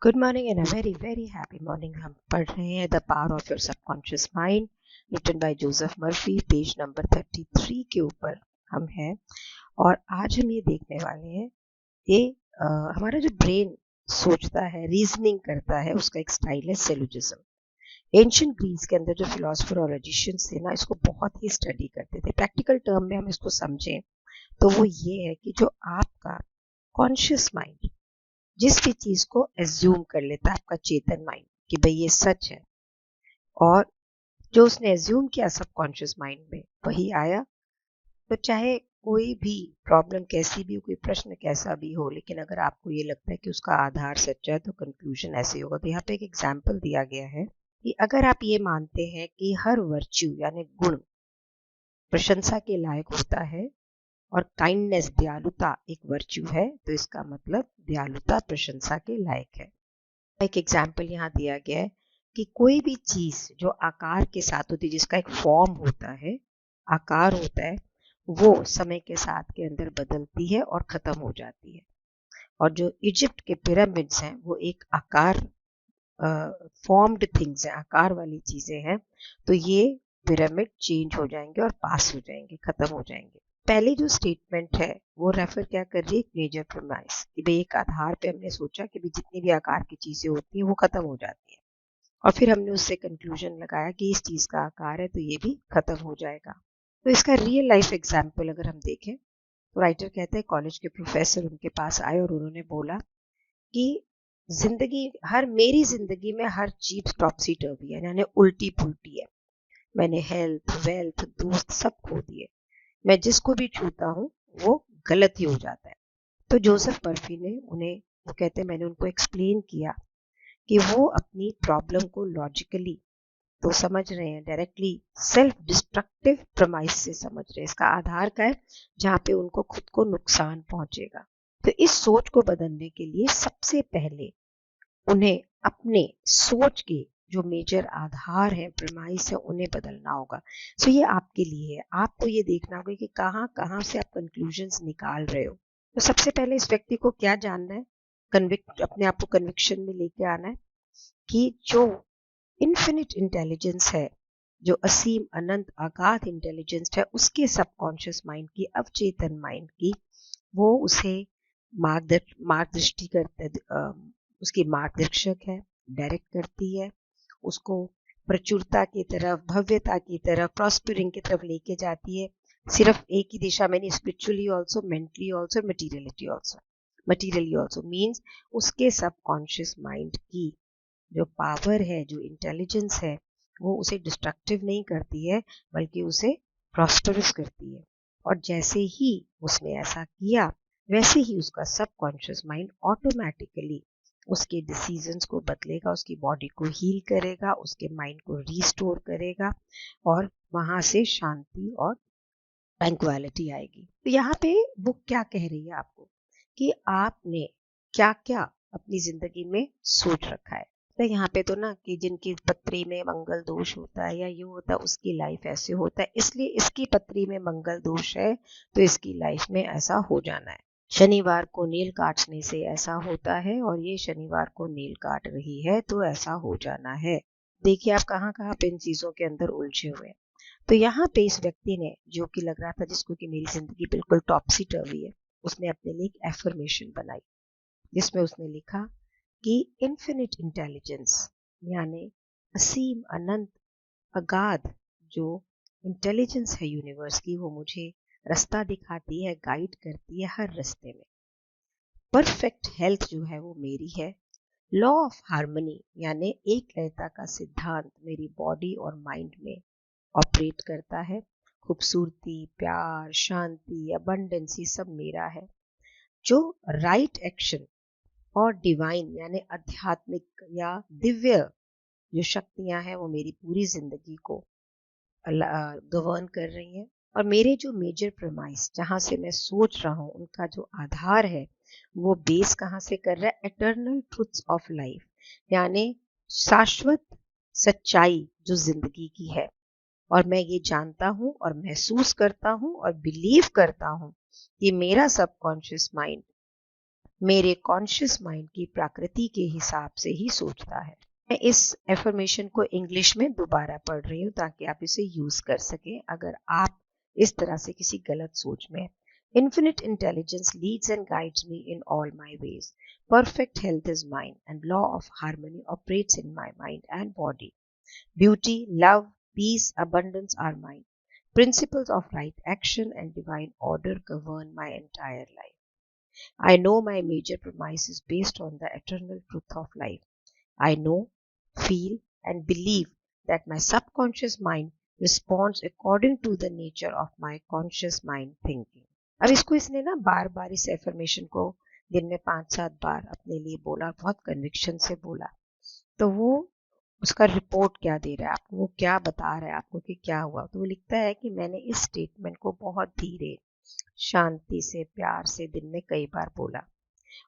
Good morning and a very very happy morning. हम पढ़ रहे हैं the power of your subconscious mind, written by Joseph Murphy. Page number 33 के ऊपर हम हैं और आज हम ये देखने वाले हैं ये हमारा जो ब्रेन सोचता है, रीजनिंग करता है, उसका एक स्टाइल है सिलोजिज्म। एंशियंट ग्रीस के अंदर जो फिलोसफर और लॉजिशियंस थे ना, इसको बहुत ही स्टडी करते थे। प्रैक्टिकल टर्म में हम इसको समझें तो वो ये है कि जो आपका कॉन्शियस माइंड जिस भी चीज को एज्यूम कर लेता है, आपका चेतन माइंड, कि भाई ये सच है, और जो उसने एज्यूम किया सबकॉन्शियस माइंड में वही आया। तो चाहे कोई भी प्रॉब्लम कैसी भी हो, कोई प्रश्न कैसा भी हो, लेकिन अगर आपको ये लगता है कि उसका आधार सच्चा है तो कंक्लूजन ऐसे होगा। तो यहाँ पे एक एग्जाम्पल दिया गया है कि अगर आप ये मानते हैं कि हर वर्च्यू यानी गुण प्रशंसा के लायक होता है और काइंडनेस, दयालुता एक वर्च्यू है, तो इसका मतलब दयालुता प्रशंसा के लायक है। एक एग्जाम्पल यहाँ दिया गया है कि कोई भी चीज जो आकार के साथ होती है, जिसका एक फॉर्म होता है, आकार होता है, वो समय के साथ के अंदर बदलती है और खत्म हो जाती है। और जो इजिप्ट के पिरामिड्स हैं वो एक आकार फॉर्म्ड थिंग्स हैं, आकार वाली चीजें हैं। तो ये पिरामिड चेंज हो जाएंगे और पास हो जाएंगे, खत्म हो जाएंगे। पहली जो स्टेटमेंट है वो रेफर क्या कर रही है, एक मेजर प्रीमाइस, कि भाई एक आधार पे हमने सोचा कि भाई जितनी भी आकार की चीजें होती हैं वो खत्म हो जाती है, और फिर हमने उससे कंक्लूजन लगाया कि इस चीज का आकार है तो ये भी खत्म हो जाएगा। तो इसका रियल लाइफ एग्जाम्पल अगर हम देखें तो राइटर कहते हैं कॉलेज के प्रोफेसर उनके पास आए और उन्होंने बोला कि मेरी जिंदगी में हर चीज टॉपसी टर्वी है, यानी उल्टी पुल्टी है। मैंने हेल्थ, वेल्थ, दोस्त सब खो दिए। मैं जिसको भी छूता हूँ वो गलत ही हो जाता है। तो जोसेफ मर्फी ने उन्हें, वो कहते हैं, मैंने उनको एक्सप्लेन किया कि वो अपनी प्रॉब्लम को लॉजिकली तो समझ रहे हैं, डायरेक्टली सेल्फ डिस्ट्रक्टिव प्रमाइस से समझ रहे हैं। इसका आधार क्या है, जहाँ पे उनको खुद को नुकसान पहुंचेगा। तो इस सोच को बदलने के लिए सबसे पहले उन्हें अपने सोच के जो मेजर आधार है, प्रमाइस है, उन्हें बदलना होगा। सो ये आपके लिए है, आपको ये देखना होगा कि कहाँ कहाँ से आप कंक्लूजन्स निकाल रहे हो। तो सबसे पहले इस व्यक्ति को क्या जानना है, अपने आप को कन्विक्शन में लेके आना है कि जो इन्फिनिट इंटेलिजेंस है, जो असीम अनंत अगाध इंटेलिजेंस है, उसके सबकॉन्शियस माइंड की, अवचेतन माइंड की, वो उसे मार्गदृष्टि करते, उसकी मार्गदर्शक है, डायरेक्ट करती है, उसको प्रचुरता की तरफ, भव्यता की तरफ, प्रॉस्परिंग की तरफ लेके जाती है। सिर्फ एक ही दिशा में नहीं, spiritually also, mentally also, materiality also. Materially also means उसके सबकॉन्शियस माइंड की जो पावर है, जो इंटेलिजेंस है, वो उसे डिस्ट्रक्टिव नहीं करती है, बल्कि उसे प्रॉस्परस करती है। और जैसे ही उसने ऐसा किया, वैसे ही उसका सबकॉन्शियस माइंड ऑटोमेटिकली उसके डिसीजंस को बदलेगा, उसकी बॉडी को हील करेगा, उसके माइंड को रीस्टोर करेगा, और वहां से शांति और ट्रैंक्विलिटी आएगी। तो यहाँ पे बुक क्या कह रही है आपको कि आपने क्या क्या अपनी जिंदगी में सोच रखा है। तो यहाँ पे तो ना कि जिनकी पत्री में मंगल दोष होता है या ये होता है, उसकी लाइफ ऐसे होता है, इसलिए इसकी पत्री में मंगल दोष है तो इसकी लाइफ में ऐसा हो जाना है। शनिवार को नील काटने से ऐसा होता है और ये शनिवार को नील काट रही है तो ऐसा हो जाना है। देखिए आप कहाँ कहाँ पे इन चीजों के अंदर उलझे हुए हैं। तो यहाँ पे इस व्यक्ति ने, जो कि लग रहा था जिसको कि मेरी जिंदगी बिल्कुल टॉपसी टर्वी है, उसने अपने लिए एक एफर्मेशन बनाई जिसमें उसने लिखा कि इन्फिनिट इंटेलिजेंस, यानी असीम अनंत अगाध जो इंटेलिजेंस है यूनिवर्स की, वो मुझे रास्ता दिखाती है, गाइड करती है हर रास्ते में। परफेक्ट हेल्थ जो है वो मेरी है। लॉ ऑफ हार्मनी यानी एक लयता का सिद्धांत मेरी बॉडी और माइंड में ऑपरेट करता है। खूबसूरती, प्यार, शांति, अबंडेंसी सब मेरा है। जो राइट एक्शन और डिवाइन यानी आध्यात्मिक या दिव्य जो शक्तियां हैं वो मेरी पूरी जिंदगी को गवर्न कर रही हैं। और मेरे जो मेजर प्रेमाइस, जहां से मैं सोच रहा हूँ, उनका जो आधार है वो बेस कहाँ से कर रहा है, एटर्नल ट्रूथ्स ऑफ लाइफ, यानी शाश्वत सच्चाई जो जिंदगी की है। और मैं ये जानता हूँ और महसूस करता हूँ और बिलीव करता हूँ कि मेरा सबकॉन्शियस माइंड मेरे कॉन्शियस माइंड की प्रकृति के हिसाब से ही सोचता है। मैं इस एफर्मेशन को इंग्लिश में दोबारा पढ़ रही हूँ ताकि आप इसे यूज कर सकें अगर आप इस तरह से किसी गलत सोच में। Infinite intelligence leads and guides me in all my ways. Perfect health is mine, and law of harmony operates in my mind and body. Beauty, love, peace, abundance are mine. Principles of right action and divine order govern my entire life. I know my major premise is based on the eternal truth of life. I know, feel, and believe that my subconscious mind responds according to the nature of my conscious mind thinking. अब इसको इसने ना बार बार इस affirmation को दिन में 5-7 बार अपने लिए बोला, बहुत कन्विक्शन से बोला। तो वो उसका रिपोर्ट क्या दे रहा है आपको, वो क्या बता रहा है आपको कि क्या हुआ। तो वो लिखता है कि मैंने इस स्टेटमेंट को बहुत धीरे, शांति से, प्यार से दिन में कई बार बोला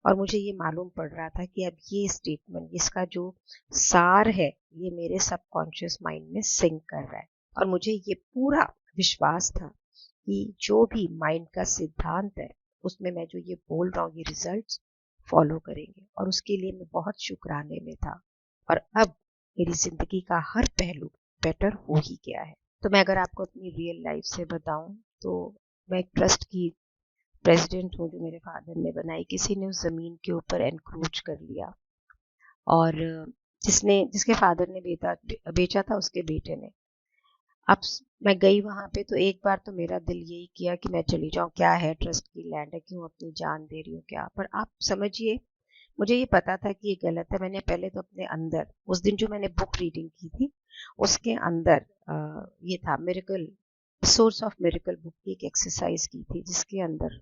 और मुझे ये मालूम पड़ रहा था कि अब ये स्टेटमेंट, इसका जो सार है, ये मेरे सबकॉन्शियस माइंड में सिंक कर रहा है। और मुझे ये पूरा विश्वास था कि जो भी माइंड का सिद्धांत है उसमें मैं जो ये बोल रहा हूँ ये रिजल्ट्स फॉलो करेंगे, और उसके लिए मैं बहुत शुक्राने में था। और अब मेरी जिंदगी का हर पहलू बेटर हो ही गया है। तो मैं अगर आपको अपनी रियल लाइफ से बताऊं तो मैं एक ट्रस्ट की प्रेसिडेंट हूँ जो मेरे फादर ने बनाई। किसी ने उस जमीन के ऊपर एनक्रोच कर लिया और जिसके फादर ने बेचा था उसके बेटे ने। अब मैं गई वहां पे तो एक बार तो मेरा दिल यही किया कि मैं चली जाऊं, क्या है, ट्रस्ट की लैंड है, क्यों अपनी जान दे रही हूँ क्या। पर आप समझिए, मुझे ये पता था कि ये गलत है। मैंने पहले तो अपने अंदर, उस दिन जो मैंने बुक रीडिंग की थी उसके अंदर ये था, miracle, source of miracle book की एक एक्सरसाइज की थी जिसके अंदर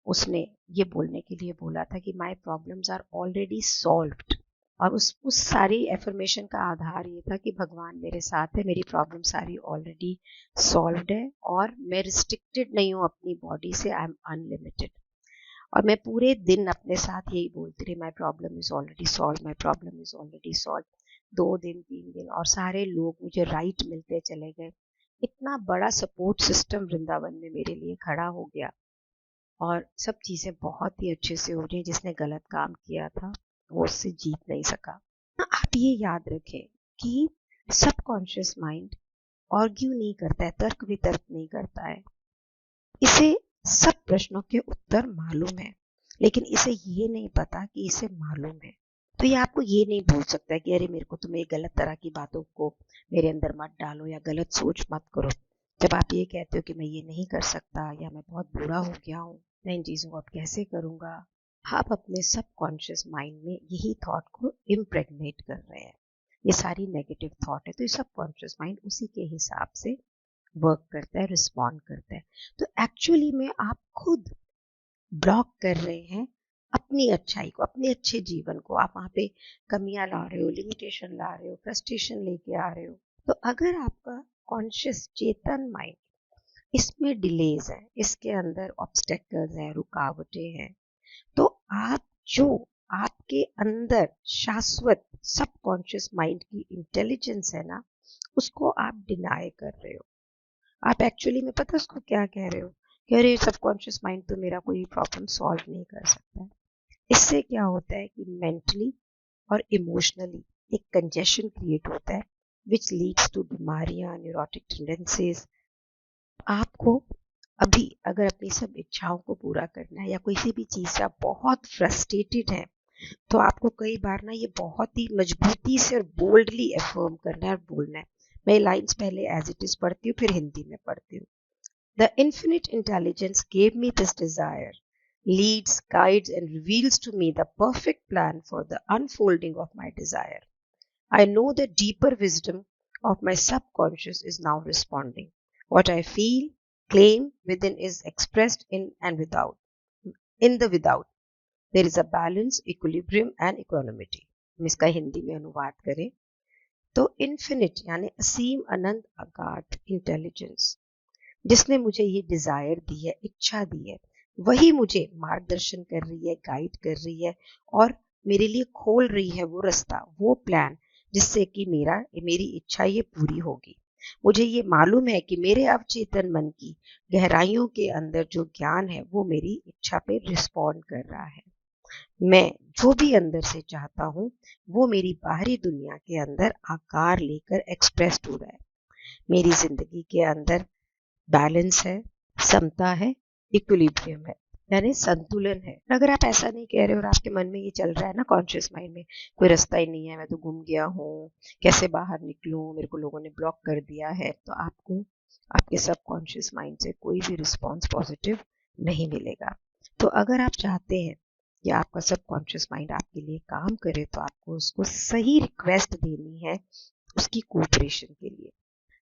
उसने ये बोलने के लिए बोला था कि my problems are already solved. और उस सारी एफर्मेशन का आधार ये था कि भगवान मेरे साथ है, मेरी प्रॉब्लम सारी ऑलरेडी सॉल्व्ड है और मैं रिस्ट्रिक्टेड नहीं हूँ अपनी बॉडी से, आई एम अनलिमिटेड। और मैं पूरे दिन अपने साथ यही बोलती रही, my problem is already solve, my problem is already solve. 2 दिन 3 दिन और सारे लोग मुझे राइट मिलते चले गए। इतना बड़ा सपोर्ट सिस्टम वृंदावन में मेरे लिए खड़ा हो गया और सब चीजें बहुत ही अच्छे से हो रही। जिसने गलत काम किया था वो उससे जीत नहीं सका। आप ये याद रखें कि सबकॉन्शियस माइंड आर्ग्यू नहीं करता है, तर्क वितर्क नहीं करता है। इसे सब प्रश्नों के उत्तर मालूम है, लेकिन इसे ये नहीं पता कि इसे मालूम है। तो ये आपको ये नहीं बोल सकता है कि अरे मेरे को तुम ये गलत तरह की बातों को मेरे अंदर मत डालो या गलत सोच मत करो। जब आप ये कहते हो कि मैं ये नहीं कर सकता या मैं बहुत बुरा हो गया हूँ, मैं इन चीजों को अब कैसे करूंगा, आप अपने सबकॉन्शियस माइंड में यही थॉट को इम्प्रेग्नेट कर रहे हैं। ये सारी नेगेटिव थॉट है, तो ये सबकॉन्शियस माइंड उसी के हिसाब से वर्क करता है, रिस्पॉन्ड करता है। तो एक्चुअली में आप खुद ब्लॉक कर रहे हैं अपनी अच्छाई को, अपने अच्छे जीवन को। आप वहां पे कमियां ला रहे हो, लिमिटेशन ला रहे हो, फ्रस्ट्रेशन लेके आ रहे हो। तो अगर आपका कॉन्शियस चेतन माइंड इसमें डिलेज है, इसके अंदर ऑब्स्टेकल्स हैं, रुकावटें हैं, तो आप जो आपके अंदर शाश्वत सबकॉन्शियस माइंड की इंटेलिजेंस है ना, उसको आप डिनाई कर रहे हो। आप एक्चुअली में पता उसको क्या कह रहे हो कि अरे सबकॉन्शियस माइंड तो मेरा कोई प्रॉब्लम सॉल्व नहीं कर सकता है। इससे क्या होता है कि मेंटली और इमोशनली एक कंजेशन क्रिएट होता है विच लीड्स टू बीमारियां, न्यूरोटिक टेंडेंसीज। आपको अभी अगर अपनी सब इच्छाओं को पूरा करना है या किसी भी चीज से आप बहुत फ्रस्ट्रेटेड हैं, तो आपको कई बार ना ये बहुत ही मजबूती से और बोल्डली अफर्म करना है और बोलना है। मैं लाइंस पहले एज इट इज पढ़ती हूँ, फिर हिंदी में पढ़ती हूँ। The infinite intelligence gave me this desire, leads, guides, and reveals to me the perfect plan for the unfolding of my desire. I know the deeper wisdom of my subconscious is now responding. What I feel, claim within is expressed in and without. In the without, there is a balance, equilibrium, and equanimity. हम इसका हिंदी में अनुवाद करें तो infinite यानी असीम, अनंत, अगाध intelligence जिसने मुझे ये डिजायर दी है, इच्छा दी है, वही मुझे मार्गदर्शन कर रही है, गाइड कर रही है और मेरे लिए खोल रही है वो रास्ता, वो प्लान, जिससे कि मेरी इच्छा ये पूरी होगी। मुझे ये मालूम है कि मेरे अवचेतन मन की गहराइयों के अंदर जो ज्ञान है वो मेरी इच्छा पे रिस्पॉन्ड कर रहा है। मैं जो भी अंदर से चाहता हूँ वो मेरी बाहरी दुनिया के अंदर आकार लेकर एक्सप्रेस्ड हो रहा है। मेरी जिंदगी के अंदर बैलेंस है, समता है, इक्विलिब्रियम है, यानी संतुलन है। अगर आप ऐसा नहीं कह रहे और आपके मन में ये चल रहा है ना, कॉन्शियस माइंड में कोई रास्ता ही नहीं है, मैं तो गुम गया हूँ, कैसे बाहर निकलूं, मेरे को लोगों ने ब्लॉक कर दिया है, तो आपको आपके सबकॉन्शियस माइंड से कोई भी रिस्पॉन्स पॉजिटिव नहीं मिलेगा। तो अगर आप चाहते हैं कि आपका सबकॉन्शियस माइंड आपके लिए काम करे, तो आपको उसको सही रिक्वेस्ट देनी है उसकी कोऑपरेशन के लिए।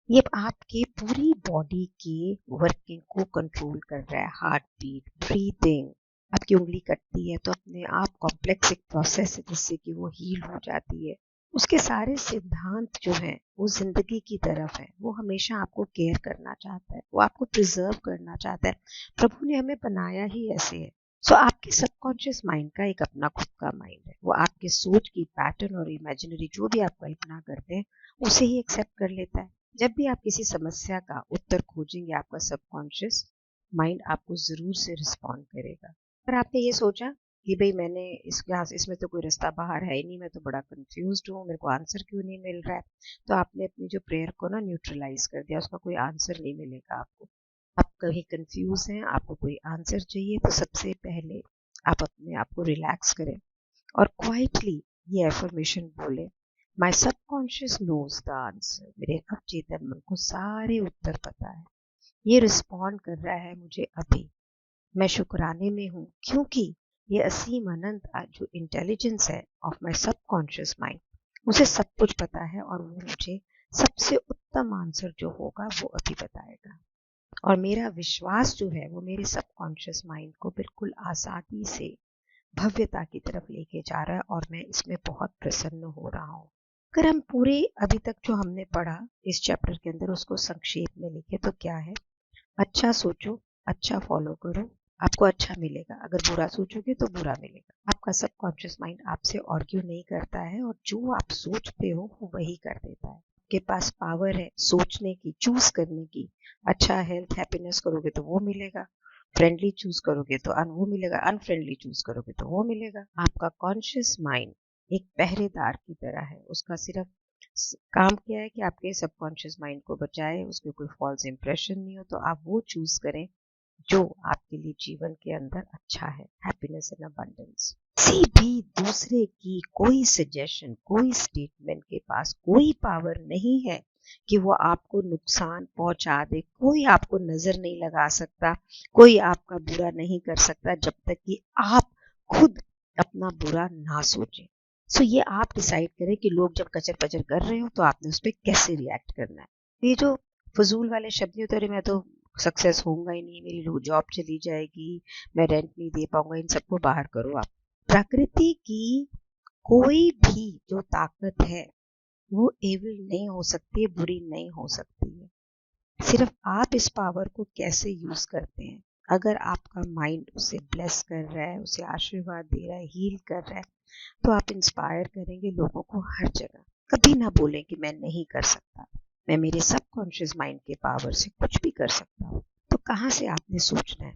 ये आपके पूरी बॉडी के वर्किंग को कंट्रोल कर रहा है। हार्ट बीट, ब्रीदिंग, आपकी उंगली कटती है तो अपने आप कॉम्प्लेक्स एक प्रोसेस है जिससे कि वो हील हो जाती है। उसके सारे सिद्धांत जो हैं वो जिंदगी की तरफ है। वो हमेशा आपको केयर करना चाहता है, वो आपको प्रिजर्व करना चाहता है। प्रभु ने हमें बनाया ही ऐसे है। सो आपके सबकॉन्शियस माइंड का एक अपना खुद का माइंड है। वो आपके सोच की पैटर्न और इमेजिनरी जो भी आप कल्पना करते हैं उसे ही एक्सेप्ट कर लेता है। जब भी आप किसी समस्या का उत्तर खोजेंगे, आपका सबकॉन्शियस माइंड आपको जरूर से रिस्पॉन्ड करेगा। अगर आपने ये सोचा कि भाई मैंने इसमें तो कोई रास्ता बाहर है ही नहीं, मैं तो बड़ा कंफ्यूज्ड हूँ, मेरे को आंसर क्यों नहीं मिल रहा है, तो आपने अपनी जो प्रेयर को ना न्यूट्रलाइज कर दिया, उसका कोई आंसर नहीं मिलेगा आपको। आप कहीं कंफ्यूज हैं, आपको कोई आंसर चाहिए, तो सबसे पहले आप अपने आप को रिलैक्स करें और क्वाइटली ये एफर्मेशन बोले, my subconscious knows the answer. मेरे अवचेतन मन को सारे उत्तर पता है, ये रिस्पॉन्ड कर रहा है मुझे अभी। मैं शुक्राने में हूँ क्योंकि ये असीम अनंत जो इंटेलिजेंस है ऑफ माई सबकॉन्शियस माइंड, उसे सब कुछ पता है और वो मुझे सबसे उत्तम आंसर जो होगा वो अभी बताएगा। और मेरा विश्वास जो है वो मेरे सबकॉन्शियस माइंड को बिल्कुल आजादी से भव्यता की तरफ लेके जा रहा है और मैं इसमें बहुत प्रसन्न हो रहा हूँ। अगर हम पूरे अभी तक जो हमने पढ़ा इस चैप्टर के अंदर उसको संक्षेप में लिखे तो क्या है, अच्छा सोचो, अच्छा फॉलो करो, आपको अच्छा मिलेगा। अगर बुरा सोचोगे तो बुरा मिलेगा। आपका सबकॉन्शियस माइंड आपसे आर्ग्यू नहीं करता है और जो आप सोचते हो वो वही कर देता है। आपके पास पावर है सोचने की, चूज करने की। अच्छा हेल्थ हैप्पीनेस करोगे तो वो मिलेगा, फ्रेंडली चूज करोगे तो वो मिलेगा, अनफ्रेंडली चूज करोगे तो वो मिलेगा। आपका कॉन्शियस माइंड एक पहरेदार की तरह है, उसका सिर्फ काम क्या है कि आपके सबकॉन्शियस माइंड को बचाए, उसके कोई फॉल्स इंप्रेशन नहीं हो, तो आप वो चूज करें जो आपके लिए जीवन के अंदर अच्छा है, हैप्पीनेस एंड अबंडेंस। किसी भी दूसरे की कोई सजेशन, कोई स्टेटमेंट के पास कोई पावर नहीं है कि वो आपको नुकसान पहुंचा दे। कोई आपको नजर नहीं लगा सकता, कोई आपका बुरा नहीं कर सकता जब तक कि आप खुद अपना बुरा ना सोचें। सो ये आप डिसाइड करें कि लोग जब कचर पचर कर रहे हो तो आपने उस पर कैसे रिएक्ट करना है। ये जो फजूल वाले शब्द नहीं होते, अरे मैं तो सक्सेस होऊंगा ही नहीं, मेरी जॉब चली जाएगी, मैं रेंट नहीं दे पाऊंगा, इन सबको बाहर करो आप। प्रकृति की कोई भी जो ताकत है वो एविल नहीं हो सकती है, बुरी नहीं हो सकती है। सिर्फ आप इस पावर को कैसे यूज करते हैं। अगर आपका माइंड उसे ब्लेस कर रहा है, उसे आशीर्वाद दे रहा है, हील कर रहा है, तो आप इंस्पायर करेंगे लोगों को हर जगह। कभी ना बोलें कि मैं नहीं कर सकता, मैं मेरे सबकॉन्शियस माइंड के पावर से कुछ भी कर सकता हूँ। तो कहाँ से आपने सोचना है,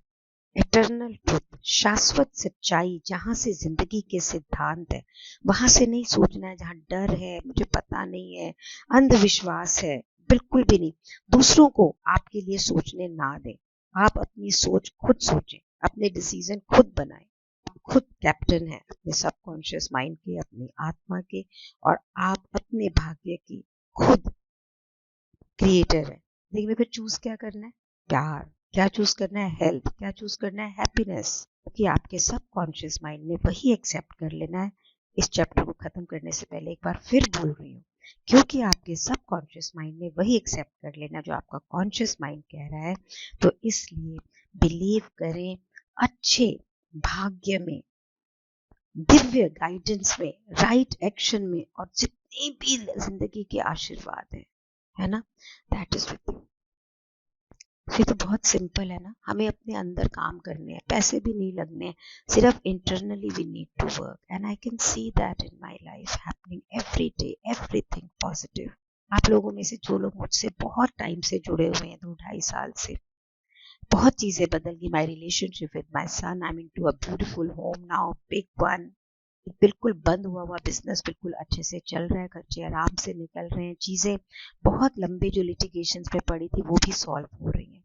इटर्नल ट्रुथ, शाश्वत सच्चाई, जहां से जिंदगी के सिद्धांत है, वहां से नहीं सोचना है जहां डर है, मुझे पता नहीं है, अंधविश्वास है, बिल्कुल भी नहीं। दूसरों को आपके लिए सोचने ना दें, आप अपनी सोच खुद सोचें, अपने डिसीजन खुद बनाएं। खुद कैप्टन है अपने सबकॉन्शियस माइंड के, अपनी आत्मा के, और आप अपने भाग्य की खुद क्रिएटर है। लेकिन फिर चूज क्या करना है, प्यार, क्या चूज करना है, हेल्थ, क्या चूज करना है, हैप्पीनेस, क्योंकि आपके सबकॉन्शियस माइंड ने वही एक्सेप्ट कर लेना है। इस चैप्टर को खत्म करने से पहले एक बार फिर बोल रही हूँ, क्योंकि आपके सबकॉन्शियस माइंड ने वही एक्सेप्ट कर लेना जो आपका कॉन्शियस माइंड कह रहा है। तो इसलिए बिलीव करें अच्छे भाग्य में, दिव्य गाइडेंस में, राइट एक्शन में, और जितने भी जिंदगी के आशीर्वाद है ना, दैट इज विद यू। ये तो बहुत सिंपल है ना, हमें अपने अंदर काम करने हैं, पैसे भी नहीं लगने हैं, सिर्फ internally we need to work, and I can see that in my life happening every day, everything positive. आप लोगों में से जो लोग मुझसे बहुत टाइम से जुड़े हुए हैं, 2-2.5 साल से, बहुत चीज़ें बदल गई. My relationship with my son, I am into a beautiful home now, big one. बिल्कुल बंद हुआ हुआ बिजनेस बिल्कुल अच्छे से चल रहा है, खर्चे आराम से निकल रहे हैं, चीज़ें बहुत लंबे जो लिटिगेशन पे पड़ी थी वो भी सॉल्व हो रही हैं.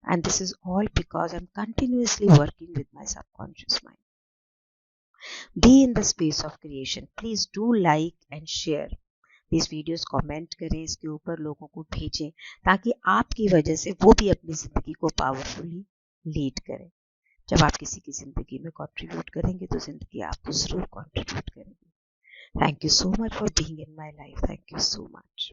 And this is all because I am continuously working with my subconscious mind. Be in the space of creation. Please do like and share these videos, comment करें इसके ऊपर, लोगों को भेजें ताकि आपकी वजह से वो भी अपनी ज़िंदगी को पावरफुली लीड करें. जब आप किसी की ज़िंदगी में कंट्रीब्यूट करेंगे तो ज़िंदगी आपको ज़रूर कंट्रीब्यूट करेगी. Thank you so much for being in my life. Thank you so much.